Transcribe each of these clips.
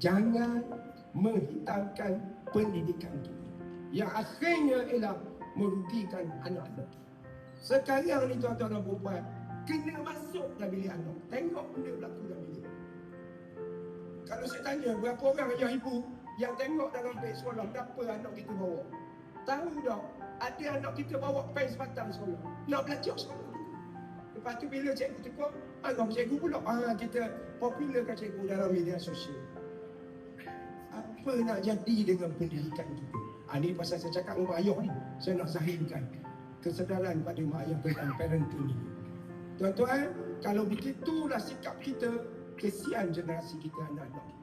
Jangan menghitamkan pendidikan kita, yang akhirnya ialah merugikan anak-anak. Sekarang ni tuan-tuan dan puan, kena masuk dalam bilik anak, tengok benda berlaku dalam bilik. Kalau saya tanya berapa orang ayah ibu yang tengok dalam bilik sekolah berapa anak kita bawa, tahu tak ada anak kita bawa pen sebatang sekolah nak belajar sekolah. Lepas tu bila cikgu tegur, anak cikgu pula kita popularkan cikgu dalam media sosial. Apa nak jadi dengan pendidikan kita? Ini pasal saya cakap dengan mak ayah ni, saya nak zahirkan kesedaran pada mak ayah tentang parenting ini. Tuan-tuan, kalau begitulah sikap kita, kesian generasi kita, anak-anak kita.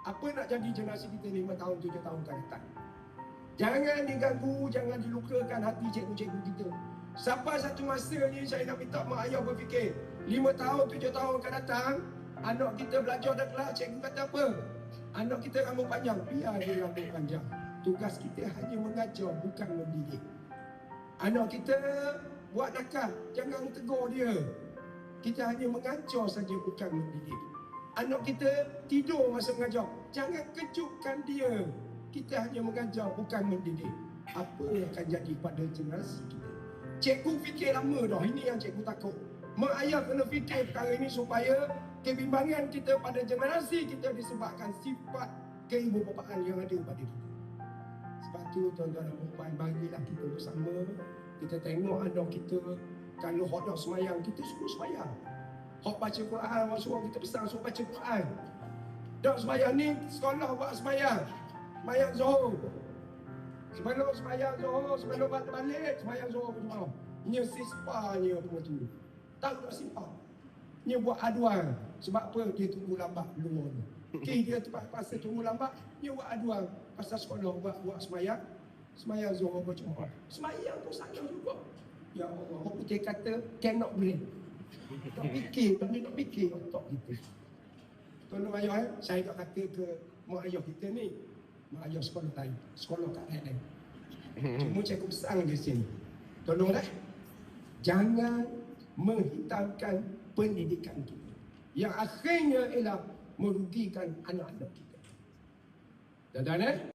Apa nak jadi generasi kita 5 tahun, 7 tahun akan datang? Jangan diganggu, jangan dilukakan hati cikgu-cikgu kita. Sampai satu masa ni saya nak minta mak ayah berfikir, 5 tahun, 7 tahun akan datang, anak kita belajar dah kelas, cikgu kata apa? Anak kita rambut panjang, biar dia rambut panjang. Tugas kita hanya mengajar, bukan mendidik. Anak kita buat nakal, jangan tegur dia. Kita hanya mengajar saja, bukan mendidik. Anak kita tidur masa mengajar, jangan kejutkan dia. Kita hanya mengajar, bukan mendidik. Apa yang akan jadi pada generasi kita? Cikgu fikir lama dah, ini yang cikgu takut. Mak ayah kena fikir perkara ini supaya kebimbangan kita pada generasi kita disebabkan sifat keibu-bapaan yang ada pada kita. Sebab tu tuan-tuan dan puan, bagilah kita bersama, kita tengok anak kita, kalau hok nak semayang, kita suruh semayang. Hok baca Quran, orang suruh kita pesan suruh baca Quran. Dak semayang ni, sekolah buat semayang. Semayang Zuhur. Sebelum semayang Zuhur, sebelum balik, semayang Zuhur berjemaah. Nya sispanya pun tu. Tak nak simpah. Nya buat aduan. Sebab apa? Dia tunggu lambat luar ni. Okay, dia terpaksa tunggu lambat, dia buat aduan. Pasal sekolah buat semayang. Semayang Zuhur berjemaah. Semayang tu sayang juga. Ya Allah, orang putih kata, cannot blame. Tak fikir, tak fikir otak kita. Tuan-tuan ayah, saya tak kata ke mak ayah kita ni, mak ayah sekolah lain, sekolah kat lain. Cuma cikgu pesan di sini. Tolonglah, jangan menghitamkan pendidikan kita, yang akhirnya ialah merugikan anak-anak kita. Tuan-tuan